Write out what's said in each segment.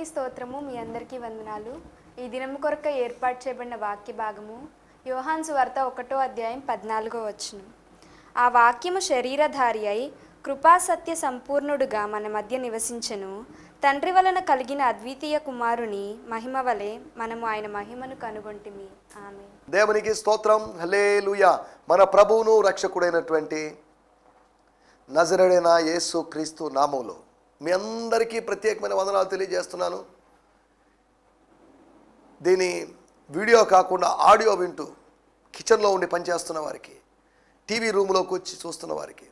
స్తోత్రము. మీ అందరికీ వందనాలు. ఈ దినం కొరకు ఏర్పాటు చేయబడిన వాక్య భాగము యోహాను సువార్త 1వ అధ్యాయం 14వ వచనం. ఆ వాక్యము శరీరధారి అయి కృపాసత్య సంపూర్ణుడుగా మన మధ్య నివసించెను. తండ్రి వలన కలిగిన అద్వితీయ కుమారుని మహిమ వలె మనము ఆయన మహిమను కనుగొంటిమి. ఆమేన్. దేవునికి స్తోత్రం. హల్లెలూయా. మన ప్రభువును రక్షకుడైనటువంటి నజరేయుడైన యేసు క్రీస్తు నామములో మీ అందరికీ ప్రత్యేకమైన వందనాలు తెలియజేస్తున్నాను. దీని వీడియో కాకుండా ఆడియో వింటూ కిచెన్లో ఉండి పనిచేస్తున్న వారికి, టీవీ రూమ్లోకి వచ్చి చూస్తున్న వారికి,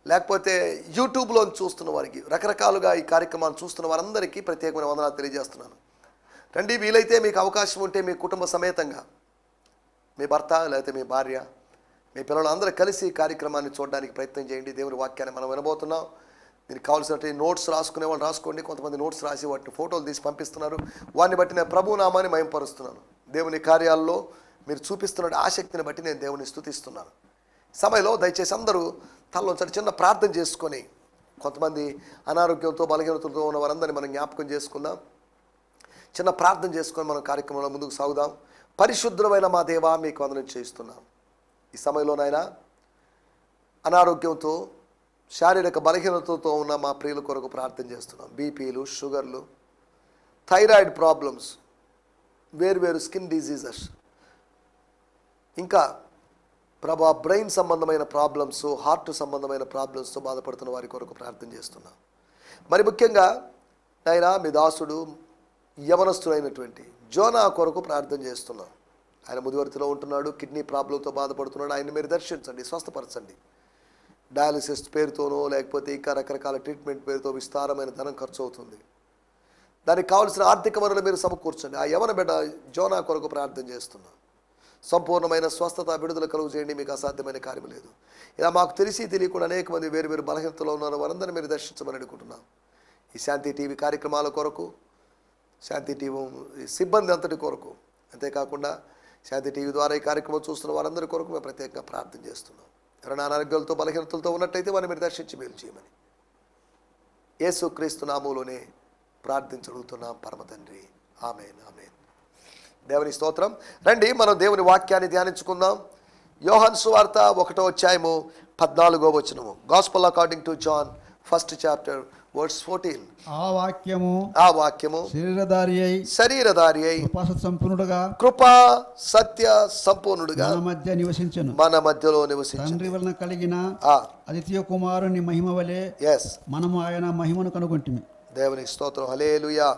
లేకపోతే యూట్యూబ్లో చూస్తున్న వారికి, రకరకాలుగా ఈ కార్యక్రమాన్ని చూస్తున్న వారందరికీ ప్రత్యేకమైన వందనాలు తెలియజేస్తున్నాను. రండి, వీలైతే మీకు అవకాశం ఉంటే మీ కుటుంబ సమేతంగా మీ భర్త లేకపోతే మీ భార్య, మీ పిల్లలు అందరూ కలిసి ఈ కార్యక్రమాన్ని చూడడానికి ప్రయత్నం చేయండి. దేవుని వాక్యాన్ని మనం వినబోతున్నాం. దీనికి కావాల్సినటువంటి నోట్స్ రాసుకునే వాళ్ళు రాసుకోండి. కొంతమంది నోట్స్ రాసి వాటిని ఫోటోలు తీసి పంపిస్తున్నారు. వాటిని బట్టి నేను ప్రభు నామాన్ని మహిమపరుస్తున్నాను. దేవుని కార్యాల్లో మీరు చూపిస్తున్న ఆసక్తిని బట్టి నేను దేవుని స్తుతిస్తున్నాను. సమయంలో దయచేసి అందరూ తనలోంచి చిన్న ప్రార్థన చేసుకొని, కొంతమంది అనారోగ్యంతో బలహీనతలతో ఉన్న వారందరినీ మనం జ్ఞాపకం చేసుకుందాం. చిన్న ప్రార్థన చేసుకొని మనం కార్యక్రమంలో ముందుకు సాగుదాం. పరిశుద్ధమైన మా దేవా, మీకు వందనం చేయిస్తున్నాం. ఈ సమయంలో నాయనా అనారోగ్యంతో శారీరక బలహీనతతో ఉన్న మా ప్రియుల కొరకు ప్రార్థన చేస్తున్నాం. బీపీలు, షుగర్లు, థైరాయిడ్ ప్రాబ్లమ్స్, వేరు స్కిన్ డిజీజెస్, ఇంకా ప్రభా బ్రెయిన్ సంబంధమైన ప్రాబ్లమ్స్, హార్ట్ సంబంధమైన ప్రాబ్లమ్స్తో బాధపడుతున్న వారి కొరకు ప్రార్థన చేస్తున్నాం. మరి ముఖ్యంగా నాయనా మీ దాసుడు యవనస్తుడైనటువంటి జోనా కొరకు ప్రార్థన చేస్తున్నాం. ఆయన ముదివర్తిలో ఉంటున్నాడు, కిడ్నీ ప్రాబ్లంతో బాధపడుతున్నాడు. ఆయన మీరు దర్శించండి, స్వస్థపరచండి. డయాలిసిస్ పేరుతోనో లేకపోతే ఇంకా రకరకాల ట్రీట్మెంట్ పేరుతో విస్తారమైన ధనం ఖర్చు అవుతుంది. దానికి కావాల్సిన ఆర్థిక వనరులు మీరు సమకూర్చండి. ఆ యవన బిడ్డ జోనా కొరకు ప్రార్థన చేస్తున్నాం. సంపూర్ణమైన స్వస్థత, విడుదల కలుగు చేయండి. మీకు అసాధ్యమైన కార్యం లేదు. ఇలా మాకు తెలిసి తెలియకుండా అనేక మంది వేరు బలహీనతలో ఉన్నారు. వారందరినీ మీరు దర్శించమని అడుగుతున్నాం. ఈ శాంతి టీవీ కార్యక్రమాల కొరకు, శాంతి టీవీ సిబ్బంది అంతటి కొరకు, అంతేకాకుండా శాంతి టీవీ ద్వారా ఈ కార్యక్రమం చూస్తున్న వారందరి కొరకు మేము ప్రత్యేకంగా ప్రార్థన చేస్తున్నాం. ఎవరైనా అనారోగ్యాలతో బలహీనతలతో ఉన్నట్టయితే వారిని మీరు దర్శించి మేలు చేయమని యేసు క్రీస్తు నామములోనే ప్రార్థించడుగుతున్నాం పరమ తండ్రి. ఆమేన్, ఆమేన్. దేవుని స్తోత్రం. రండి, మనం దేవుని వాక్యాన్ని ధ్యానించుకుందాం. యోహాను సువార్త 1వ అధ్యాయము 14వ వచనము. Gospel according to John 1st chapter verse 14. ఆ వాక్యము శరీరధారి అయి కృపా సత్య సంపూర్ణుడుగా మన మధ్యలో నివసించెను. తండ్రి వలన కలిగిన అద్వితీయ కుమారుని మహిమ వలె మనము ఆయన మహిమను కనుగొంటిమి. దేవునికి స్తోత్రం. హల్లెలూయా.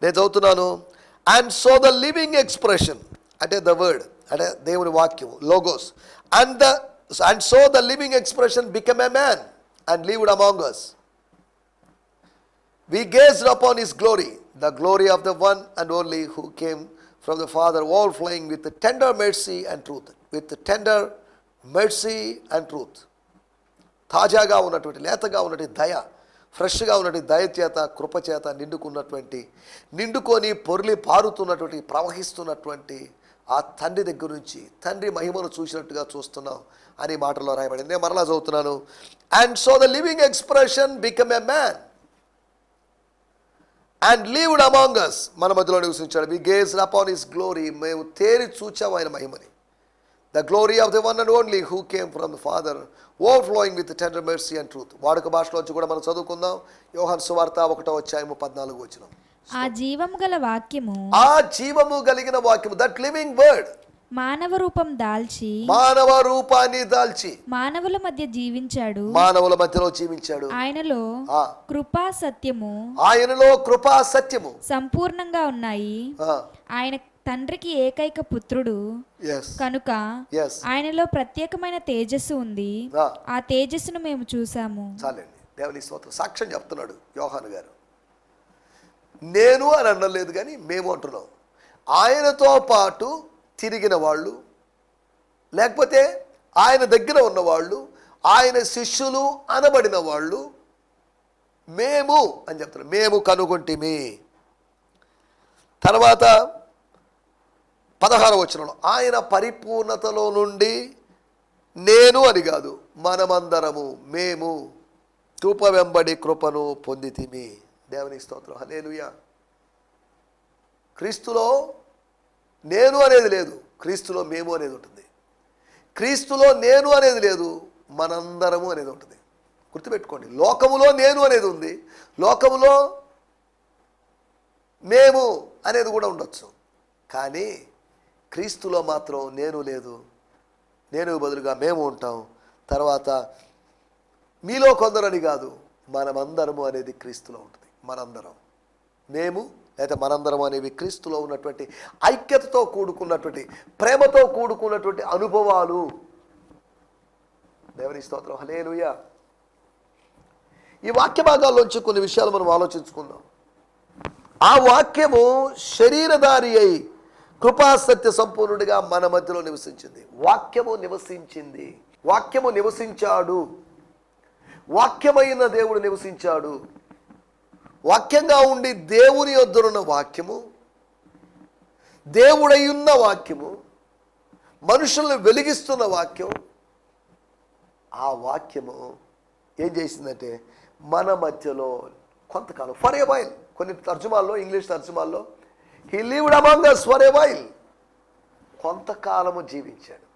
నేను చదువుతున్నాను. And so the living expression, అంటే ద వర్డ్, అంటే దేవుని వాక్యము, logos, and so the living expression become a man and lived among us. We gazed upon his glory, the glory of the one and only who came from the Father, overflowing with the tender mercy and truth. With the tender mercy and truth. తాజాగా ఉన్నటువంటి, లేతగా ఉన్నటువంటి దయ, ఫ్రెష్గా ఉన్నటువంటి దయ చేత, కృప చేత నిండుకొని పొర్లి పారుతున్నటువంటి, ప్రవహిస్తున్నటువంటి ఆ తండ్రి దగ్గర నుంచి తండ్రి మహిమను చూసినట్టుగా చూస్తున్నాం అని మాటలో రాయబడింది. నేను మరలా చదువుతున్నాను. And so the living expression become a man and lived among us, మన మధ్యలో నివసించాడు. We gazed upon his glory, మేము తేరి చూచాము ఆయన మహిమని. The glory of the one and only who came from the father, overflowing with tender mercy and truth. వాడుక భాషలోంచి కూడా మనం చదువుకుందాం. యోహాను సువార్త 1వ అధ్యాయము 14వ వచనం. ఆ జీవము గల వాక్యము, ఆ జీవము కలిగిన వాక్యము, దట్ లివింగ్ వర్డ్, మానవ రూపం దాల్చి, మానవ రూపాన్ని దాల్చి మానవుల మధ్య జీవించాడు. మానవుల మధ్యలో జీవించాడు. ఆయనలో కృపా సత్యము, ఆయనలో కృపా సత్యము సంపూర్ణంగా ఉన్నాయి. ఆయన తండ్రికి ఏకైక పుత్రుడు కనుక ఆయనలో ప్రత్యేకమైన తేజస్సు ఉంది. ఆ తేజస్సును మేము చూసాము. చాలండి. దేవుని స్తోత్రం. సాక్ష్యం చెప్తున్నాడు యోహాను గారు. నేను అని అనలేదు కానీ మేము అంటున్నాం. ఆయనతో పాటు తిరిగిన వాళ్ళు, లేకపోతే ఆయన దగ్గర ఉన్నవాళ్ళు, ఆయన శిష్యులు అనబడిన వాళ్ళు మేము అని చెప్తున్నారు. మేము కనుగొంటిమి. తర్వాత 16వ వచనంలో ఆయన పరిపూర్ణతలో నుండి, నేను అని కాదు, మనమందరము, మేము కృప వెంబడి కృపను పొందితిమి. దేవుని స్తోత్రం, హల్లెలూయా. క్రీస్తులో నేను అనేది లేదు, క్రీస్తులో మేము అనేది ఉంటుంది. క్రీస్తులో నేను అనేది లేదు, మనందరము అనేది ఉంటుంది. గుర్తుపెట్టుకోండి, లోకములో నేను అనేది ఉంది, లోకములో మేము అనేది కూడా ఉండొచ్చు. కానీ క్రీస్తులో మాత్రం నేను లేదు, నేను బదులుగా మేము ఉంటాం. తర్వాత మీలో కొందరని కాదు, మనమందరము అనేది క్రీస్తులో ఉంటుంది. మనందరం, మేము లేదా మనందరం అనేవి క్రీస్తులో ఉన్నటువంటి ఐక్యతతో కూడుకున్నటువంటి, ప్రేమతో కూడుకున్నటువంటి అనుభవాలు. దేవుని స్తోత్రం, హల్లెలూయా. ఈ వాక్య భాగాల్లోంచి కొన్ని విషయాలు మనం ఆలోచించుకుందాం. ఆ వాక్యము శరీరధారి అయి కృపా సత్య సంపూర్ణుడిగా మన మధ్యలో నివసించింది. వాక్యము నివసించింది, వాక్యము నివసించాడు, వాక్యమైన దేవుడు నివసించాడు. వాక్యంగా ఉండి దేవుని యొద్దనున్న వాక్యము, దేవుడయ్యున్న వాక్యము, మనుషులను వెలిగిస్తున్న వాక్యం. ఆ వాక్యము ఏం చేసిందంటే మన మధ్యలో కొంతకాలం, ఫర్ ఏ వైల్, కొన్ని తర్జుమాల్లో, ఇంగ్లీష్ తర్జుమాల్లో he lived among us for a while, కొంతకాలము జీవించాడు.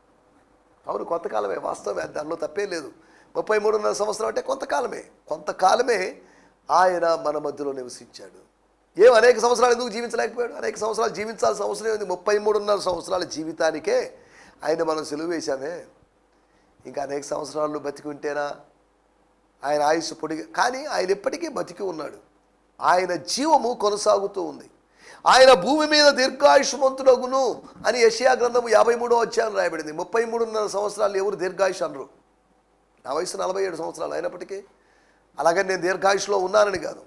అవును, కొంతకాలమే, వాస్తవమే, దానిలో తప్పే లేదు. 33.5 సంవత్సరం అంటే కొంతకాలమే ఆయన మన మధ్యలో నివసించాడు. అనేక సంవత్సరాలు ఎందుకు జీవించలేకపోయాడు? అనేక సంవత్సరాలు జీవించాల్సిన అవసరం ఏంది? 33.5 సంవత్సరాల జీవితానికే ఆయన మనం సెలవు వేశామే. ఇంకా అనేక సంవత్సరాలు బతికి ఉంటేనా? ఆయన ఆయుస్సు పొడిగి, కానీ ఆయన ఎప్పటికీ బతికి ఉన్నాడు. ఆయన జీవము కొనసాగుతూ ఉంది. ఆయన భూమి మీద దీర్ఘాయుష్మంతుడగును అని యెషయా గ్రంథము 53వ అధ్యాయం రాయబడింది. 33.5 సంవత్సరాలు ఎవరు దీర్ఘాయుష్ అనరు. నా వయసు 47 సంవత్సరాలు అయినప్పటికీ, అలాగని నేను దీర్ఘాయుష్లో ఉన్నానని కాదు,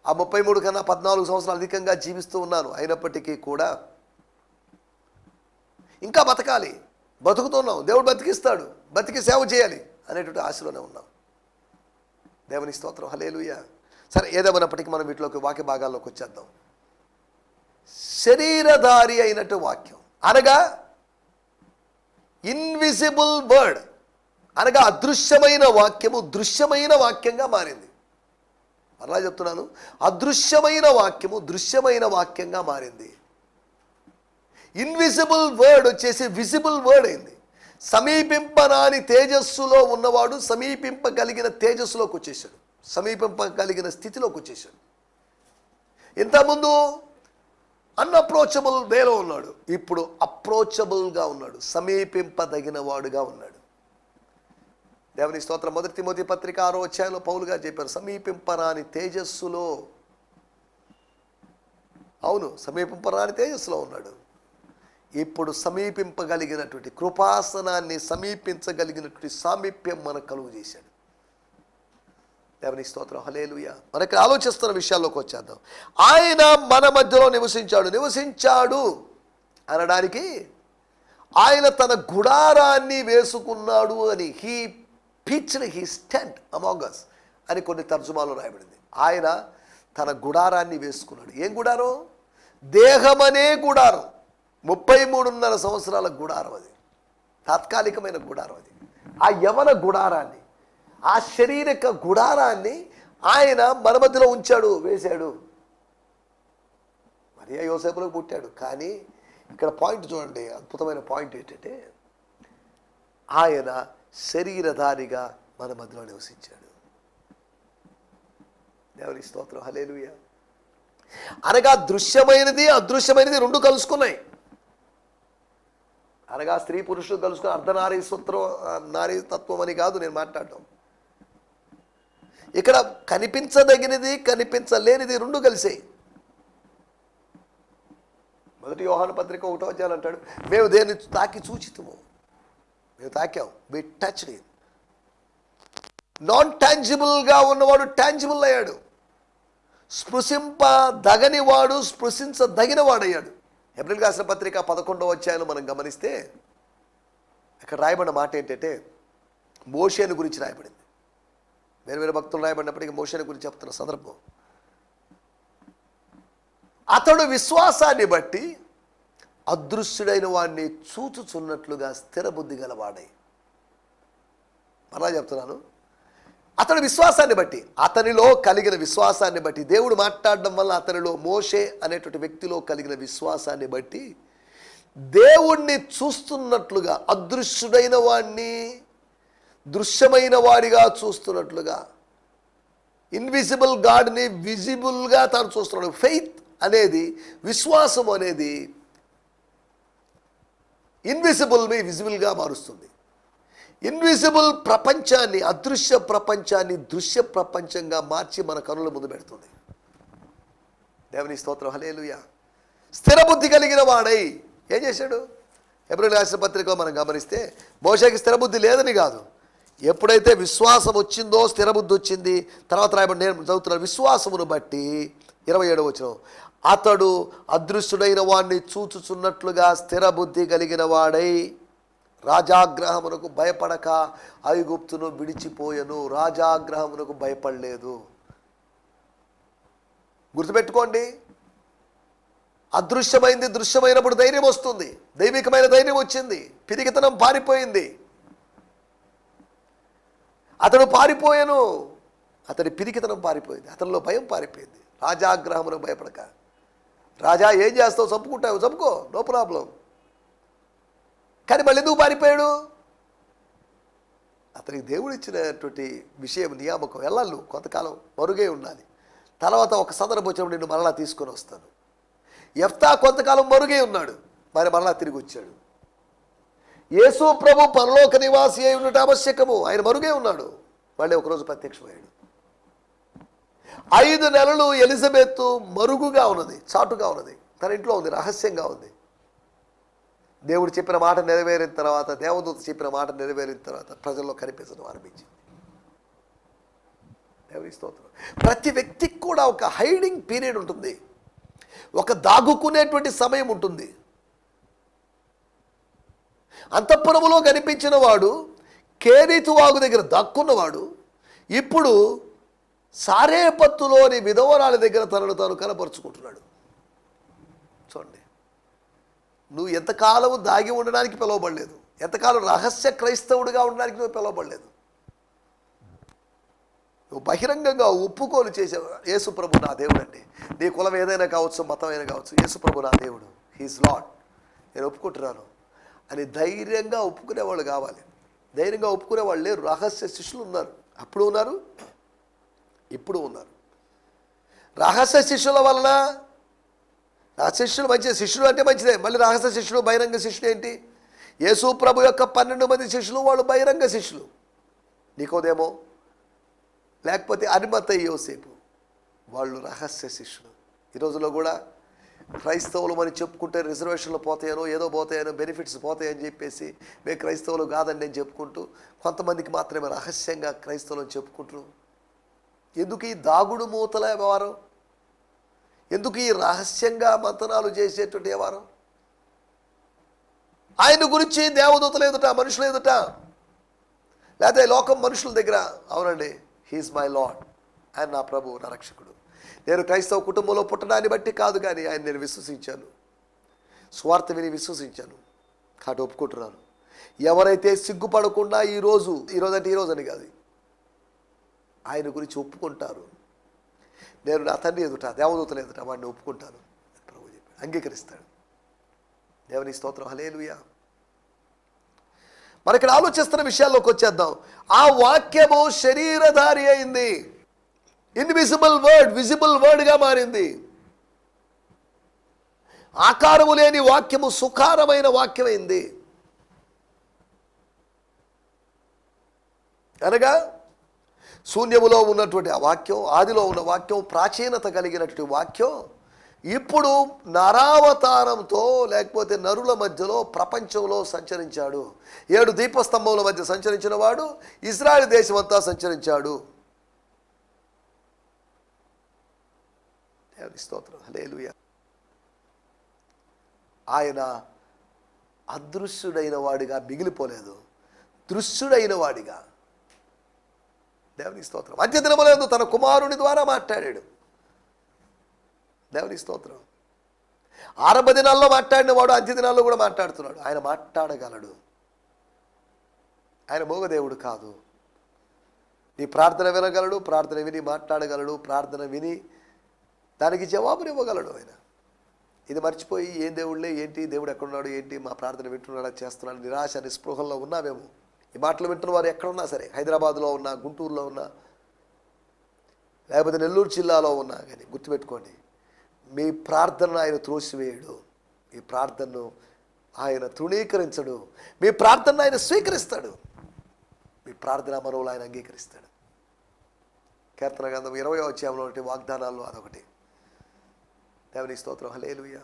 ఆ 33 కన్నా 14 సంవత్సరాలు అధికంగా జీవిస్తూ ఉన్నాను. అయినప్పటికీ కూడా ఇంకా బతకాలి, బతుకుతున్నాం, దేవుడు బతికిస్తాడు, బతికి సేవ చేయాలి అనేటువంటి ఆశలోనే ఉన్నాం. దేవుని స్తోత్రం, హల్లెలూయా. సరే, ఏదేమైనప్పటికీ మనం వీటిలోకి వాక్య భాగాల్లోకి వచ్చేద్దాం. శరీరధారి అయినట్టు వాక్యం అనగా ఇన్విజిబుల్ వర్డ్, అనగా అదృశ్యమైన వాక్యము దృశ్యమైన వాక్యంగా మారింది. మరలా చెప్తున్నాను, అదృశ్యమైన వాక్యము దృశ్యమైన వాక్యంగా మారింది. ఇన్విజిబుల్ వర్డ్ వచ్చేసి విజిబుల్ వర్డ్ అయింది. సమీపింపరాని తేజస్సులో ఉన్నవాడు సమీపింపగలిగిన తేజస్సులోకి వచ్చేసాడు, సమీపింపగలిగిన స్థితిలోకి వచ్చేసాడు. ఇంతకుముందు అన్అప్రోచబుల్ వేలో ఉన్నాడు, ఇప్పుడు అప్రోచబుల్గా ఉన్నాడు, సమీపింపదగిన వాడుగా ఉన్నాడు. దేవుని స్తోత్రం. 1 తిమోతి పత్రిక 6వ అధ్యాయంలో పౌలు గారు చెప్పారు, సమీపింపరాని తేజస్సులో. అవును, సమీపింపరాని తేజస్సులో ఉన్నాడు. ఇప్పుడు సమీపింపగలిగినటువంటి కృపాసనాన్ని సమీపించగలిగినటువంటి సామీప్యం మనకు కలుగు చేశాడు. దేవుని స్తోత్రం, హల్లెలూయా. మనకి ఆలోచిస్తున్న విషయాల్లోకి వచ్చేద్దాం. ఆయన మన మధ్యలో నివసించాడు అనడానికి ఆయన తన గుడారాన్ని వేసుకున్నాడు అని, he pitched his tent among us అని కొన్ని తర్జుమాలో రాయబడింది. ఆయన తన గుడారాన్ని వేసుకున్నాడు. ఏం గుడారం? దేహమనే గుడారం. 33.5 సంవత్సరాల గుడారం అది, తాత్కాలికమైన గుడారం అది. ఆ యవన గుడారాన్ని, ఆ శారీరక గుడారాన్ని ఆయన మన మధ్యలో ఉంచాడు, వేశాడు. మరియా యోసేపులో పుట్టాడు. కానీ ఇక్కడ పాయింట్ చూడండి, అద్భుతమైన పాయింట్ ఏంటంటే ఆయన శరీరధారిగా మన మధ్యలో నివసించాడు. దేవుని స్తోత్రం, హల్లెలూయా. అనగా దృశ్యమైనది అదృశ్యమైనది రెండు కలుసుకున్నాయి. అనగా స్త్రీ పురుషులు కలుసుకుని నారీతత్వం అని కాదు నేను మాట్లాడటం. ఇక్కడ కనిపించదగినది కనిపించలేనిది రెండు కలిసాయి. 1 యోహాను పత్రిక 1వ అధ్యాయం అంటాడు, మేము దేన్ని తాకి చూచితుము, మేము తాకాం, వి టచ్డ్ హిమ్. నాన్ టాంజిబుల్గా ఉన్నవాడు టాంజిబుల్ అయ్యాడు, స్పృశింపదగని వాడు స్పృశించదగిన వాడయ్యాడు. హెబ్రీయులకు రాసిన పత్రిక 11వ అధ్యాయంలో మనం గమనిస్తే అక్కడ రాయబడిన మాట ఏంటంటే మోషేను గురించి రాయబడింది. వేరే భక్తులు రాయబడినప్పటికీ మోషేను గురించి చెప్తున్న సందర్భం, అతడు విశ్వాసాన్ని బట్టి అదృశ్యుడైన వాడిని చూచుచున్నట్లుగా స్థిర బుద్ధి గలవాడై. మరలా చెప్తున్నాను, అతని విశ్వాసాన్ని బట్టి, అతనిలో కలిగిన విశ్వాసాన్ని బట్టి, దేవుడు మాట్లాడడం వల్ల అతనిలో, మోషే అనేటువంటి వ్యక్తిలో కలిగిన విశ్వాసాన్ని బట్టి దేవుణ్ణి చూస్తున్నట్లుగా, అదృశ్యుడైన వాడిని దృశ్యమైన వాడిగా చూస్తున్నట్లుగా, ఇన్విజిబుల్ గాడ్ని విజిబుల్గా తాను చూస్తున్నాడు. ఫెయిత్ అనేది, విశ్వాసం అనేది ఇన్విజిబుల్ని విజిబుల్గా మారుస్తుంది. ఇన్విజిబుల్ ప్రపంచాన్ని, అదృశ్య ప్రపంచాన్ని దృశ్య ప్రపంచంగా మార్చి మన కనుల ముందు పెడుతుంది. దేవుని స్తోత్రం, హల్లెలూయా. స్థిర బుద్ధి కలిగిన వాడై ఏం చేశాడు? హెబ్రీయులకు రాసిన పత్రికలో మనం గమనిస్తే మోషేకి స్థిర బుద్ధి లేదని కాదు, ఎప్పుడైతే విశ్వాసం వచ్చిందో స్థిర బుద్ధి వచ్చింది. తర్వాత రాయబడి, నేను చదువుతున్నాను, విశ్వాసమును బట్టి 27వ వచనం, అతడు అదృశ్యుడైన వాడిని చూచుచున్నట్లుగా స్థిర బుద్ధి కలిగిన వాడై రాజాగ్రహమునకు భయపడక ఐగుప్తును విడిచిపోయెను. రాజాగ్రహమునకు భయపడలేదు. గుర్తుపెట్టుకోండి, అదృశ్యమైంది దృశ్యమైనప్పుడు ధైర్యం వస్తుంది. దైవికమైన ధైర్యం వచ్చింది. పిరికితనం పారిపోయింది. అతడు పారిపోయాను, అతడి పిరికితనం పారిపోయింది, అతనిలో భయం పారిపోయింది. రాజాగ్రహమునకు భయపడక. రాజా ఏం చేస్తావు? చంపుకుంటావు, చంపుకో, నో ప్రాబ్లం. కానీ మళ్ళీ ఎందుకు పారిపోయాడు? అతనికి దేవుడు ఇచ్చినటువంటి విషయం, నియామకం, ఎల్లాళ్ళు కొంతకాలం మరుగై ఉండాలి. తర్వాత ఒక సందర్భం వచ్చినప్పుడు నిన్ను మరలా తీసుకొని వస్తాను. యెఫ్తా కొంతకాలం మరుగై ఉన్నాడు, మరి మరలా తిరిగి వచ్చాడు. యేసు ప్రభు పరలోక నివాసి అయి ఉండటం ఆవశ్యకము. ఆయన మరుగే ఉన్నాడు, మళ్ళీ ఒకరోజు ప్రత్యక్షమయ్యాడు. 5 నెలలు ఎలిజబెత్ మరుగుగా ఉన్నది, చాటుగా ఉన్నది, తన ఇంట్లో ఉంది, రహస్యంగా ఉంది. దేవుడు చెప్పిన మాట నెరవేరిన తర్వాత, దేవదూత చెప్పిన మాట నెరవేరిన తర్వాత ప్రజల్లో కనిపించడం ఆరంభించింది. దేవుని స్తోత్రం. ప్రతి వ్యక్తికి కూడా ఒక హైడింగ్ పీరియడ్ ఉంటుంది, ఒక దాగుకునేటువంటి సమయం ఉంటుంది. అంతఃపురములో కనిపించిన వాడు, కేరీతు వాగు దగ్గర దాక్కున్నవాడు, ఇప్పుడు సారేపత్తులోని విధవరాలి దగ్గర తనను తాను కనపరుచుకుంటున్నాడు. చూడండి, నువ్వు ఎంతకాలం దాగి ఉండడానికి పిలువబడలేదు, ఎంతకాలం రహస్య క్రైస్తవుడిగా ఉండడానికి నువ్వు పిలువబడలేదు. నువ్వు బహిరంగంగా ఒప్పుకోలు చేసావు, యేసు ప్రభు నా దేవుడు అండి. నీ కులం ఏదైనా కావచ్చు, మతం అయినా కావచ్చు, యేసు ప్రభు నా దేవుడు, హీఈస్ లార్డ్, నేను ఒప్పుకుంటున్నాను అని ధైర్యంగా ఒప్పుకునేవాళ్ళు కావాలి. ధైర్యంగా ఒప్పుకునేవాళ్ళు లేరు. రహస్య శిష్యులు ఉన్నారు, అప్పుడు ఉన్నారు, ఇప్పుడు ఉన్నారు. రహస్య శిష్యుల వలన, రహస్య శిష్యులు మంచిదే, శిష్యులు అంటే మంచిదే. మళ్ళీ రహస్య శిష్యులు, బహిరంగ శిష్యులు ఏంటి? యేసు ప్రభు యొక్క 12 మంది శిష్యులు, వాళ్ళు బహిరంగ శిష్యులు. నికోదేమో, లేకపోతే అరిమత్తయి యోసేపు, వాళ్ళు రహస్య శిష్యులు. ఈ రోజుల్లో కూడా క్రైస్తవులు అని చెప్పుకుంటే రిజర్వేషన్లు పోతాయనో, ఏదో పోతాయనో, బెనిఫిట్స్ పోతాయని చెప్పేసి మేము క్రైస్తవులు కాదండి అని చెప్పుకుంటూ, కొంతమందికి మాత్రమే రహస్యంగా క్రైస్తవులు అని చెప్పుకుంటూ, ఎందుకు ఈ దాగుడు మూతల వ్యవహారం? ఎందుకు ఈ రహస్యంగా మంతనాలు చేసేటువంటి వ్యవహారం? ఆయన గురించి దేవదూతలు ఎదుట, మనుషులు ఎదుట, లేకపోతే లోకం మనుషుల దగ్గర, అవునండి, హీఈస్ మై లార్డ్, ఆయన నా ప్రభు, నా రక్షకుడు. నేను క్రైస్తవ కుటుంబంలో పుట్టడాన్ని బట్టి కాదు, కానీ ఆయన నేను విశ్వసించాను, స్వార్థ విని విశ్వసించాను, కాబట్టి ఒప్పుకుంటున్నాను. ఎవరైతే సిగ్గుపడకుండా ఈరోజు అంటే ఈరోజు అని కాదు, ఆయన గురించి ఒప్పుకుంటారు, నేను నా తండ్రి ఎదుట, దేవదూతలు ఎదుట వాడిని ఒప్పుకుంటాను, ప్రభు చెప్పాడు, అంగీకరిస్తాడు. దేవుని స్తోత్రం, హల్లెలూయా. మరి ఇక్కడ ఆలోచిస్తున్న విషయాల్లోకి వచ్చేద్దాం. ఆ వాక్యము శరీరధారి అయింది. ఇన్విజిబుల్ వర్డ్ విజిబుల్ వర్డ్గా మారింది. ఆకారము లేని వాక్యము సుకారమైన వాక్యమైంది. అనగా శూన్యములో ఉన్నటువంటి ఆ వాక్యం, ఆదిలో ఉన్న వాక్యం, ప్రాచీనత కలిగినటువంటి వాక్యం ఇప్పుడు నరావతారంతో, లేకపోతే నరుల మధ్యలో, ప్రపంచంలో సంచరించాడు. 7 దీపస్తంభముల మధ్య సంచరించిన వాడు ఇజ్రాయెల్ దేశం అంతా సంచరించాడు. దేవుని స్తోత్రం, హల్లెలూయా. ఆయన అదృశ్యుడైన వాడిగా మిగిలిపోలేదు, దృశ్యుడైన వాడిగా. దేవుని స్తోత్రం. అంత్యదినములందు తన కుమారుని ద్వారా మాట్లాడాడు. దేవుని స్తోత్రం. ఆరంభ దినాల్లో మాట్లాడిన వాడు అంత్య దినాల్లో కూడా మాట్లాడుతున్నాడు. ఆయన మాట్లాడగలడు. ఆయన మోగదేవుడు కాదు. నీ ప్రార్థన వినగలడు, ప్రార్థన విని మాట్లాడగలడు, ప్రార్థన విని దానికి జవాబుని ఇవ్వగలడు ఆయన. ఇది మర్చిపోయి ఏం దేవుళ్ళే, ఏంటి దేవుడు ఎక్కడున్నాడు, ఏంటి మా ప్రార్థన వింటున్నాడా, చేస్తున్నాడు, నిరాశ నిస్పృహల్లో ఉన్నామేమో. ఈ మాటలు వింటున్న వారు ఎక్కడున్నా సరే, హైదరాబాద్లో ఉన్నా, గుంటూరులో ఉన్నా, లేకపోతే నెల్లూరు జిల్లాలో ఉన్నా కానీ గుర్తుపెట్టుకోండి, మీ ప్రార్థనను ఆయన త్రోసివేయడు, మీ ప్రార్థనను ఆయన తృణీకరించడు, మీ ప్రార్థనను ఆయన స్వీకరిస్తాడు, మీ ప్రార్థన మనవులు ఆయన అంగీకరిస్తాడు. కీర్తన గ్రంథం 20వ అధ్యాయంలో వాగ్దానాల్లో అదొకటి. దేవుని స్తోత్రం, హల్లెలూయా.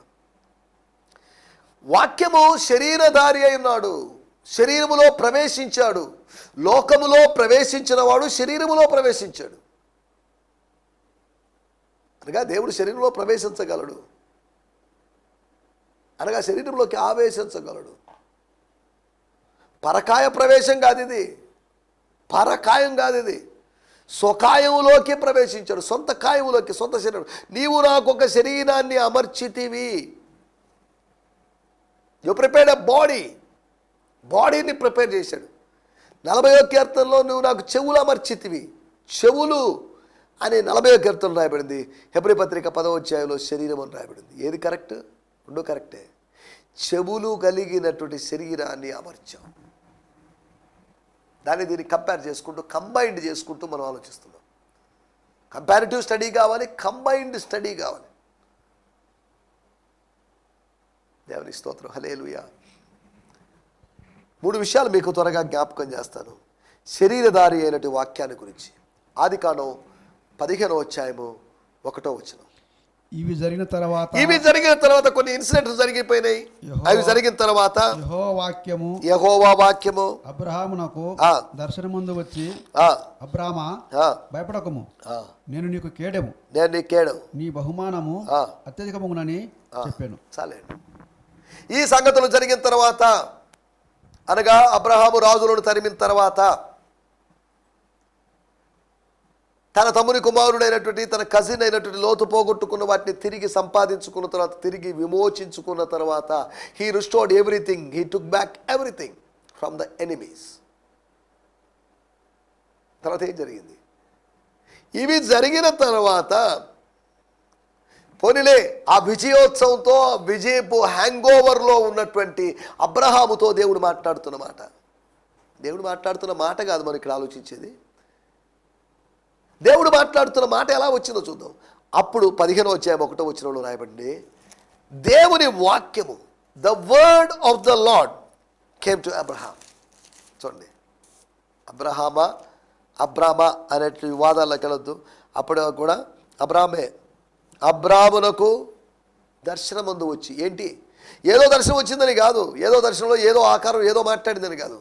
వాక్యము శరీరధారి అయి ఉన్నాడు, శరీరములో ప్రవేశించాడు. లోకములో ప్రవేశించిన వాడు శరీరములో ప్రవేశించాడు. అనగా దేవుడు శరీరంలో ప్రవేశించగలడు, అనగా శరీరంలోకి ఆవేశించగలడు. పరకాయ ప్రవేశం కాదు ఇది, పరకాయం కాదు ఇది, స్వకాయములోకి ప్రవేశించాడు, సొంత కాయములోకి, సొంత శరీరం. నీవు నాకు ఒక శరీరాన్ని అమర్చితివి. యు ప్రిపేర్డ్ ఎ బాడీని ప్రిపేర్ చేశాడు. 40వ కీర్తనలో నువ్వు నాకు చెవులు అమర్చితివి. చెవులు అని 40వ కీర్తనలో రాయబడింది. హెబ్రీ పత్రిక 10వ అధ్యాయంలో శరీరం అని రాయబడింది. ఏది కరెక్ట్? రెండో కరెక్టే. చెవులు కలిగినటువంటి శరీరాన్ని అమర్చాం. దాన్ని దీన్ని కంపేర్ చేసుకుంటూ, కంబైన్డ్ చేసుకుంటూ మనం ఆలోచిస్తున్నాం. కంపారిటివ్ స్టడీ కావాలి, కంబైన్డ్ స్టడీ కావాలి. దేవుని స్తోత్రం, హల్లెలూయా. 3 విషయాలు మీకు త్వరగా జ్ఞాపకం చేస్తాను శరీరధారి అయినటువంటి వాక్యాన్ని గురించి. ఆదికాండం 15వ అధ్యాయము 1వ వచనం. ఇవి జరిగిన తర్వాత కొన్ని ఇన్సిడెంట్స్ జరిగిపోయినాయి. అవి జరిగిన తర్వాత యెహోవా వాక్యము అబ్రహామునకు దర్శనమందు వచ్చి, అబ్రామా భయపడకము, నేను నీకు కేడెము, నీ బహుమానము అత్యధికమునని చెప్పాను. చాలండి. ఈ సంగతులు జరిగిన తర్వాత, అనగా అబ్రహాము రాజులను తరిమిన తర్వాత, తన తమ్ముని కుమారుడైనటువంటి, తన కజిన్ అయినటువంటి లోతు పోగొట్టుకున్న వాటిని తిరిగి సంపాదించుకున్న తర్వాత, తిరిగి విమోచించుకున్న తర్వాత, he restored everything, he took back everything from the enemies. తర్వాత ఏం జరిగింది? ఇవి జరిగిన తర్వాత పోనీలే, ఆ విజయోత్సవంతో, విజయపు హ్యాంగ్ ఓవర్లో ఉన్నటువంటి అబ్రహాముతో దేవుడు మాట్లాడుతున్న మాట. దేవుడు మాట్లాడుతున్న మాట కాదు మనం ఇక్కడ ఆలోచించేది. దేవుడు మాట్లాడుతున్న మాట ఎలా వచ్చిందో చూద్దాం. అప్పుడు 15వ అధ్యాయం 1వ వచనంలో రాయబడింది, దేవుని వాక్యము, the word of the lord came to Abraham. చూడండి, అబ్రామా అనే వివాదాల్లోకి వెళ్ళొద్దు. అప్పుడు కూడా అబ్రామునకు దర్శనమందు వచ్చి, ఏంటి ఏదో దర్శనం వచ్చిందని కాదు, ఏదో దర్శనంలో ఏదో ఆకారం ఏదో మాట్లాడిందని కాదు.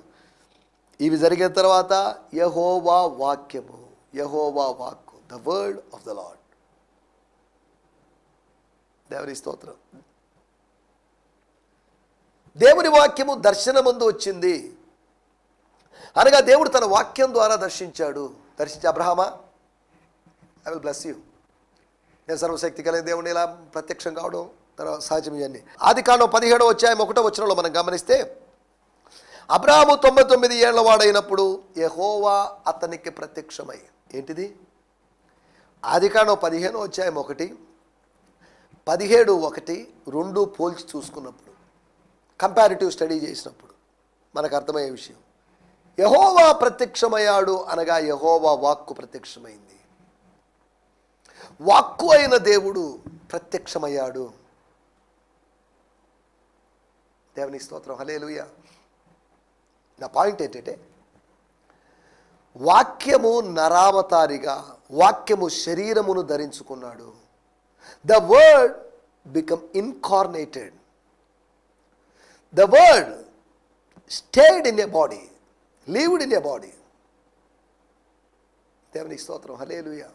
ఇవి జరిగిన తర్వాత యెహోవా వాక్యము, యెహోవా వాక్కు, the word of the lord. దేవుని స్తోత్రం. దేవుని వాక్యము దర్శనమందు వచ్చింది, అనగా దేవుడు తన వాక్యం ద్వారా దర్శించి, అబ్రహామా, ఐ విల్ బ్లెస్ యూ, నేను సర్వశక్తి కలిగిన దేవుడిని ఇలా ప్రత్యక్షం కావడం తర్వాత సహజం. ఇవన్నీ ఆదికాండం 17వ అధ్యాయం 1వ వచనంలో మనం గమనిస్తే, అబ్రాహాము 99 ఏళ్ల వాడైనప్పుడు యెహోవా అతనికి ప్రత్యక్షమై, ఏంటిది? ఆదికాండం 15వ అధ్యాయం 1, 17:1, 2 పోల్చి చూసుకున్నప్పుడు, కంపారిటివ్ స్టడీ చేసినప్పుడు మనకు అర్థమయ్యే విషయం. యెహోవా ప్రత్యక్షమయ్యాడు అనగా యెహోవా వాక్కు ప్రత్యక్షమైంది. వాక్కు అయిన దేవుడు ప్రత్యక్షమయ్యాడు. దేవుని స్తోత్రం, హల్లెలూయా. నా పాయింట్ ఏంటంటే, వాక్యము నరావతారిగా, వాక్యము శరీరమును ధరించుకున్నాడు. The word become incarnated. The word stayed in a body, lived in a body. దేవుని స్తోత్రం, హల్లెలూయా.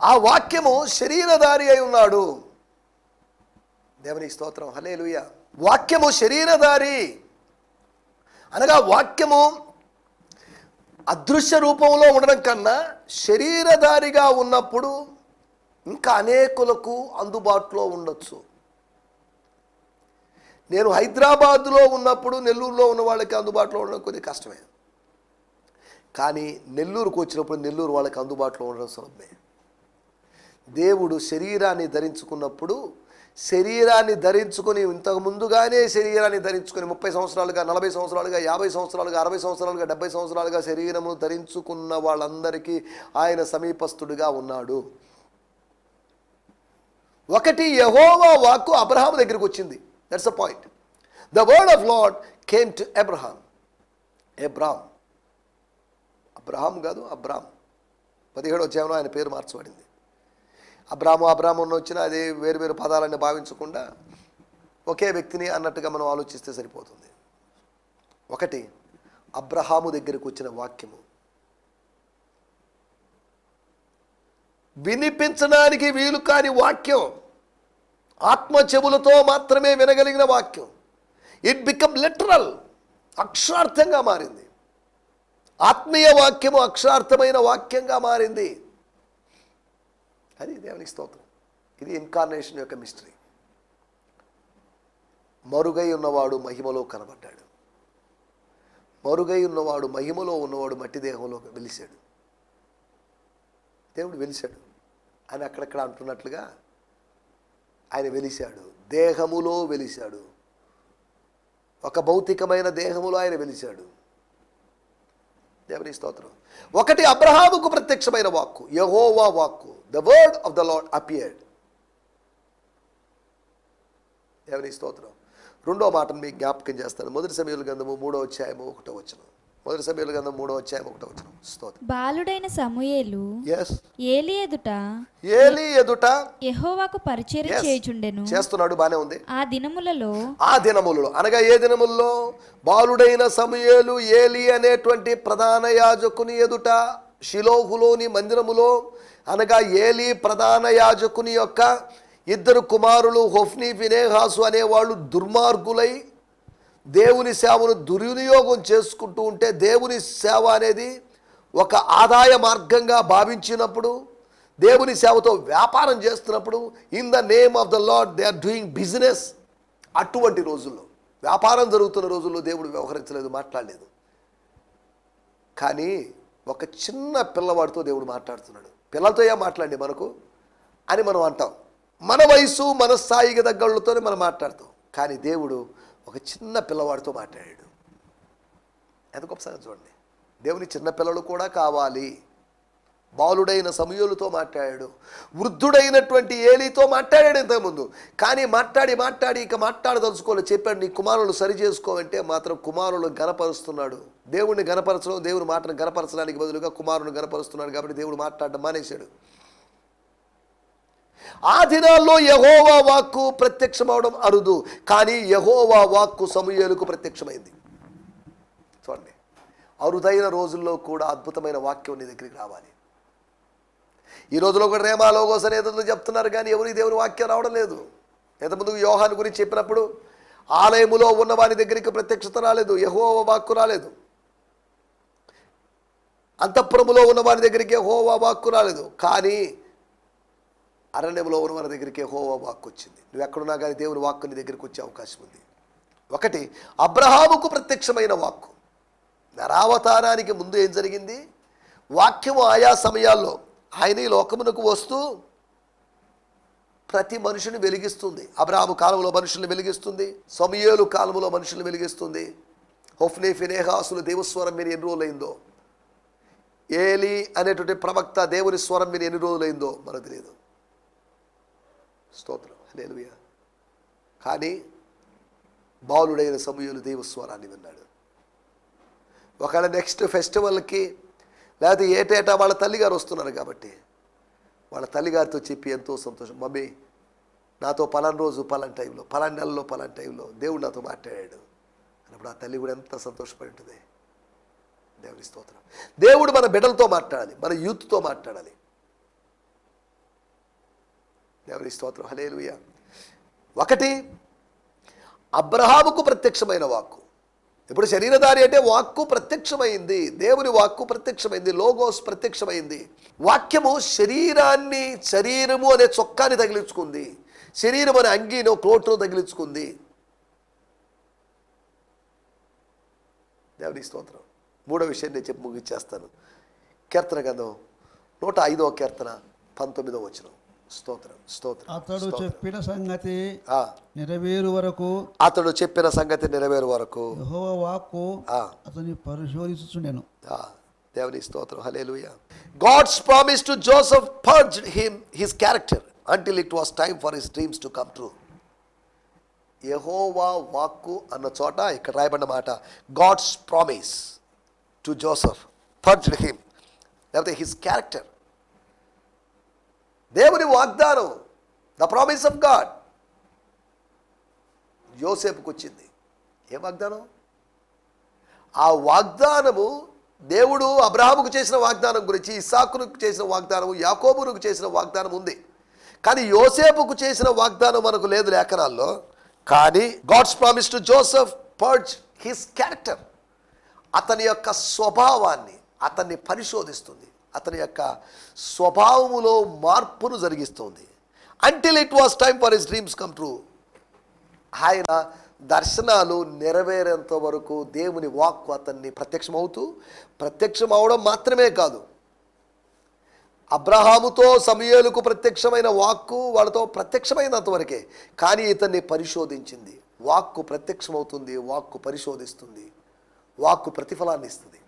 ఆ వాక్యము శరీరధారి అయి ఉన్నాడు. దేవుని స్తోత్రం, హల్లెలూయా. వాక్యము శరీరధారి అనగా వాక్యము అదృశ్య రూపంలో ఉండడం కన్నా శరీరధారిగా ఉన్నప్పుడు ఇంకా అనేకులకు అందుబాటులో ఉండొచ్చు. నేను హైదరాబాద్లో ఉన్నప్పుడు నెల్లూరులో ఉన్న వాళ్ళకి అందుబాటులో ఉండడం కొద్దిగా కష్టమే. కానీ నెల్లూరుకు వచ్చినప్పుడు నెల్లూరు వాళ్ళకి అందుబాటులో ఉండడం సులభమే. దేవుడు శరీరాన్ని ధరించుకున్నప్పుడు శరీరాన్ని ధరించుకొని ఇంతకు ముందుగానే శరీరాన్ని ధరించుకొని 30 సంవత్సరాలుగా 40 సంవత్సరాలుగా 50 సంవత్సరాలుగా 60 సంవత్సరాలుగా 70 సంవత్సరాలుగా శరీరము ధరించుకున్న వాళ్ళందరికీ ఆయన సమీపస్తుడిగా ఉన్నాడు. ఒకటి, యెహోవా వాక్కు అబ్రహాము దగ్గరికి వచ్చింది. That's a point. The word of lord came to Abraham. Abraham కాదు, అబ్రామ్. 17వ అధ్యాయంలో ఆయన పేరు మార్చబడింది. అబ్రాము వచ్చిన అది వేరు వేరు పదాలన్నీ భావించకుండా ఒకే వ్యక్తిని అన్నట్టుగా మనం ఆలోచిస్తే సరిపోతుంది. ఒకటి, అబ్రహాము దగ్గరికి వచ్చిన వాక్యము, వినిపించడానికి వీలు కాని వాక్యం, ఆత్మ చెవులతో మాత్రమే వినగలిగిన వాక్యం. ఇట్ బికమ్ లిటరల్, అక్షరార్థంగా మారింది. ఆత్మీయ వాక్యము అక్షరార్థమైన వాక్యంగా మారింది. అది దేవునికి స్తోత్రం. ఇది ఇన్కార్నేషన్ యొక్క మిస్టరీ. మరుగై ఉన్నవాడు మహిమలో కనబడ్డాడు. మరుగై ఉన్నవాడు మహిమలో ఉన్నవాడు మట్టి దేహంలో వెలిశాడు. దేవుడు వెలిశాడు అని అక్కడక్కడ అంటున్నట్లుగా ఆయన వెలిశాడు, దేహములో వెలిశాడు. ఒక భౌతికమైన దేహములో ఆయన వెలిశాడు. దేవుని స్తోత్రం. ఒకటి, అబ్రహాముకు ప్రత్యక్షమైన వాక్కు, యెహోవా వాక్కు. The word of the lord appeared. దేవుని స్తోత్రం. రెండో మాటను మీకు జ్ఞాపకం చేస్తాను. మొదటి సమూయేలు గ్రంథము 3వ అధ్యాయము 1వ వచనం. మొదటి సమూయేలు గ్రంథం 3వ అధ్యాయం 1వ వచనం. స్తోత్రం. బాలుడైన సమూయేలు ఏలీ ఎదుట యెహోవాకు పరిచర్య చేయుచుండెను. చేస్తున్నాడు, బానే ఉంది. ఆ దినములలో అనగా ఏ దినములలో? బాలుడైన సమూయేలు ఏలీ అనేటువంటి ప్రధాన యాజకుని ఎదుట షిలోహులోని మందిరములో, అనగా ఏలీ ప్రధాన యాజకుని యొక్క 2 కుమారులు హొఫ్నీ ఫినెహాసు అనేవాళ్ళు దుర్మార్గులై దేవుని సేవను దుర్వినియోగం చేసుకుంటూ ఉంటే, దేవుని సేవ అనేది ఒక ఆదాయ మార్గంగా భావించినప్పుడు, దేవుని సేవతో వ్యాపారం చేస్తున్నప్పుడు, in the name of the Lord they are doing business. అటువంటి రోజుల్లో, వ్యాపారం జరుగుతున్న రోజుల్లో దేవుడు వ్యవహరించలేదు, మాట్లాడలేదు. కానీ ఒక చిన్న పిల్లవాడితో దేవుడు మాట్లాడుతున్నాడు. పిల్లలతో ఏం మాట్లాడి మనకు అని మనం అంటాం. మన వయసు మన స్థాయికి తగ్గళ్ళతోనే మనం మాట్లాడతాం. కానీ దేవుడు ఒక చిన్న పిల్లవాడితో మాట్లాడాడు. ఎంత గొప్ప సంగతి చూడండి. దేవుని చిన్న పిల్లలు కూడా కావాలి. బాలుడైన సమూయేలుతో మాట్లాడాడు, వృద్ధుడైనటువంటి ఏలీతో మాట్లాడాడు ఇంతకుముందు. కానీ మాట్లాడి ఇక మాట్లాడదలుచుకోలేదు. చెప్పాడు, నీ కుమారులు సరి చేసుకోవంటే మాత్రం కుమారులు గనపరుస్తున్నాడు. దేవుడిని గనపరచడం, దేవుని మాటను గనపరచడానికి బదులుగా కుమారుని గనపరుస్తున్నాడు. కాబట్టి దేవుడు మాట్లాడడం మానేశాడు. ఆ దినాల్లో యెహోవా వాక్కు ప్రత్యక్షమవడం అరుదు. కానీ యెహోవా వాక్కు సమూయేలుకు ప్రత్యక్షమైంది. చూడండి, అరుదైన రోజుల్లో కూడా అద్భుతమైన వాక్యం నీ దగ్గరికి రావాలి. ఈ రోజులో కూడా రేమా లోగోస్ అనేది చెప్తున్నారు, కానీ ఎవరికి దేవుని వాక్యం రావడం లేదు. ఇంతకుముందు యోహాను గురించి చెప్పినప్పుడు ఆలయములో ఉన్న వారి దగ్గరికి ప్రత్యక్షత రాలేదు, యెహోవా వాక్కు రాలేదు. అంతఃపురములో ఉన్న వారి దగ్గరికి యెహోవా వాక్కు రాలేదు. కానీ అరణ్యంలో ఉన్న వారి దగ్గరికి యెహోవా వాక్కు వచ్చింది. నువ్వు ఎక్కడున్నా కానీ దేవుని వాక్కు నీ దగ్గరికి వచ్చే అవకాశం ఉంది. ఒకటి, అబ్రహాముకు ప్రత్యక్షమైన వాక్కు. నరావతారానికి ముందు ఏం జరిగింది? వాక్యము ఆయా సమయాల్లో ఆయన ఈ లోకమునకు వస్తూ ప్రతి మనుషుని వెలిగిస్తుంది. అబ్రహాము కాలంలో మనుషుల్ని వెలిగిస్తుంది, సమూయేలు కాలంలో మనుషుల్ని వెలిగిస్తుంది. హొఫ్నీ ఫినెహాసులు దేవుస్వరం విని ఎన్ని రోజులైందో, ఏలీ అనేటువంటి ప్రవక్త దేవుని స్వరం విని ఎన్ని రోజులైందో మనకు తెలియదు. స్తోత్రం, హల్లెలూయా. కానీ బాలుడైన సమూయేలు దేవస్వరాన్ని విన్నాడు. ఒకవేళ నెక్స్ట్ ఫెస్టివల్కి లేకపోతే ఏటేటా వాళ్ళ తల్లిగారు వస్తున్నారు కాబట్టి వాళ్ళ తల్లిగారితో చెప్పి ఎంతో సంతోషం, మమ్మీ నాతో పలానా రోజు పలానా టైంలో పలానా నెలలో పలానా టైంలో దేవుడు నాతో మాట్లాడాడు అన్నప్పుడు ఆ తల్లి కూడా ఎంత సంతోషపడి ఉంటుంది. దేవుని స్తోత్రం. దేవుడు మన బిడ్డలతో మాట్లాడాలి, మన యూత్తో మాట్లాడాలి. దేవుని స్తోత్రం, హల్లెలూయా. ఒకటి, అబ్రహాముకు ప్రత్యక్షమైన వాక్కు. ఇప్పుడు శరీరధారి అంటే వాక్కు ప్రత్యక్షమైంది, దేవుని వాక్కు ప్రత్యక్షమైంది, లోగోస్ ప్రత్యక్షమైంది. వాక్యము శరీరము అనే చొక్కాని తగిలించుకుంది, శరీరం అనే అంగీనో కోటును తగిలించుకుంది. దేవుని స్తోత్రం. మూడో విషయం నేను చెప్పి ముగిచ్చేస్తాను. కీర్తన గ్రంథం 105వ కీర్తన 19వ వచనం. స్తోత్రం స్తోత్రం. అతడు చెప్పిన సంగతి నెరవేరు వరకు, అతడు చెప్పిన సంగతి నెరవేరు వరకు యెహోవా వాక్కు అతన్ని పరిశోధించుచుండెను. దేవుని స్తోత్రం. హల్లెలూయా. God's promise to Joseph purged his character until it was time for his dreams to come true. యెహోవా వాక్కు అన్న చోట ఇక్కడ రాయబడిన మాట God's promise to Joseph purged him, లేకపోతే his character. దేవుని వాగ్దానం, ద ప్రామిస్ ఆఫ్ గాడ్ యోసేపుకు వచ్చింది. ఏ వాగ్దానం? ఆ వాగ్దానము దేవుడు అబ్రహాముకు చేసిన వాగ్దానం గురించి, ఇస్సాకుకు చేసిన వాగ్దానము, యాకోబుకు చేసిన వాగ్దానం ఉంది. కానీ యోసేపుకు చేసిన వాగ్దానం మనకు లేదు లేఖనాల్లో. కానీ God's promise to Joseph purge his character. అతని యొక్క స్వభావాన్ని అతన్ని పరిశోధిస్తుంది, అతని యొక్క స్వభావములో మార్పును జరిగిస్తుంది. Until it was time for his dreams come true. ఆయన దర్శనాలు నెరవేరేంత వరకు దేవుని వాక్కు అతన్ని ప్రత్యక్షం అవడం మాత్రమే కాదు, అబ్రహాముతో సమూయేలుకు ప్రత్యక్షమైన వాక్కు వాళ్ళతో ప్రత్యక్షమైనంత వరకే. కానీ ఇతన్ని పరిశోధించింది. వాక్కు ప్రత్యక్షమవుతుంది, వాక్కు పరిశోధిస్తుంది, వాక్కు ప్రతిఫలాన్ని ఇస్తుంది.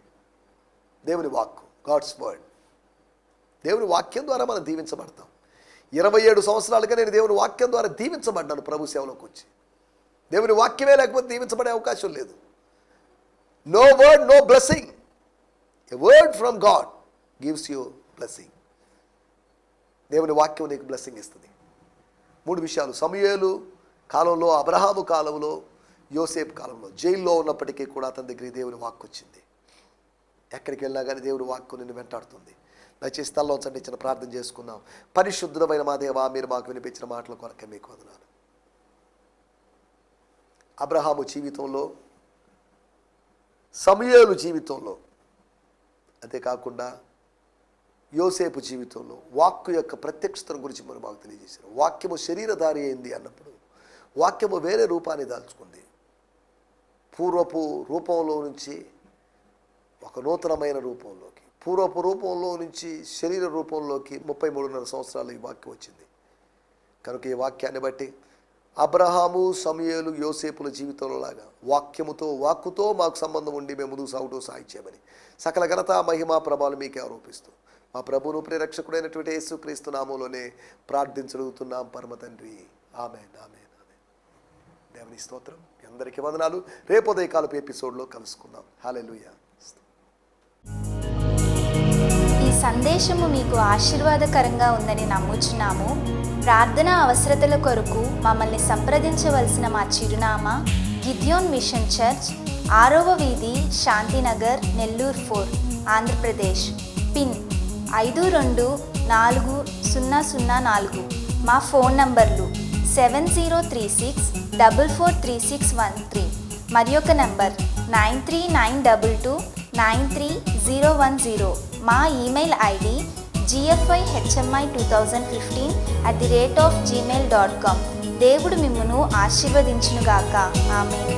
దేవుని వాక్కు, గాడ్స్ వర్డ్. దేవుని వాక్యం ద్వారా మనం దీవించబడతాం. 27 సంవత్సరాలుగా నేను దేవుని వాక్యం ద్వారా దీవించబడ్డాను. ప్రభు సేవలోకి వచ్చి దేవుని వాక్యమే లేకపోతే దీవించబడే అవకాశం లేదు. No word no blessing. A word from God gives you blessing. దేవుని వాక్యం నీకు బ్లెస్సింగ్ ఇస్తుంది. 3 విషయాలు: సమూయేలు కాలంలో, అబ్రహాము కాలంలో, యోసేపు కాలంలో. జైల్లో ఉన్నప్పటికీ కూడా అతని దగ్గరికి దేవుని వాక్కు వచ్చింది. ఎక్కడికి వెళ్ళినా కానీ దేవుని వాక్కు నిన్ను వెంటాడుతుంది. దయచేసి తల్లోంచండి, ఇచ్చిన ప్రార్థన చేసుకుందాం. పరిశుద్ధమైన మా దేవా, మీరు మాకు వినిపించిన మాటల కొరకే మీకు వందనాలు. అబ్రహాము జీవితంలో, సమూయేలు జీవితంలో, అంతేకాకుండా యోసేపు జీవితంలో వాక్కు యొక్క ప్రత్యక్షతను గురించి మీరు మాకు తెలియజేశారు. వాక్యము శరీరధారి అయింది అన్నప్పుడు వాక్యము వేరే రూపాన్ని దాల్చుకుంది. పూర్వపు రూపంలో నుంచి ఒక నూతనమైన రూపంలోకి, పూర్వపు రూపంలో నుంచి శరీర రూపంలోకి 33.5 సంవత్సరాలు ఈ వాక్యం వచ్చింది. కనుక ఈ వాక్యాన్ని బట్టి అబ్రహాము, సమూయేలు, యోసేపుల జీవితంలో లాగా వాక్కుతో మాకు సంబంధం ఉండి మేము ముందుకు సాగుతూ సాగించామని సకల ఘనత, మహిమ, ప్రభావాలు మీకే ఆరోపిస్తూ మా ప్రభువును ప్రియరక్షకుడైనటువంటి యేసుక్రీస్తు నామములోనే ప్రార్థించగలుగుతున్నాం పరమ తండ్రి. ఆమేన్, ఆమేన్, ఆమేన్. దేవుని స్తోత్రం. మీ అందరికీ వందనాలు. రేపు ఉదయకాలపు ఎపిసోడ్లో కలుసుకుందాం. హల్లెలూయా. ఈ సందేశము మీకు ఆశీర్వాదకరంగా ఉందని నమ్ముచున్నాము. ప్రార్థన అవసరతల కొరకు మమ్మల్ని సంప్రదించవలసిన మా చిరునామా గిద్యోన్ మిషన్ చర్చ్, 6వ వీధి, శాంతినగర్, నెల్లూరు 4, ఆంధ్రప్రదేశ్. పిన్ 524004. మా ఫోన్ నంబర్లు 7036443613 మరి ఒక నంబర్ 9392293010. మా ఈమెయిల్ ఐడి gfihmi2015@gmail.com. దేవుడు మిమ్మును ఆశీర్వదించునుగాక. ఆమేన్.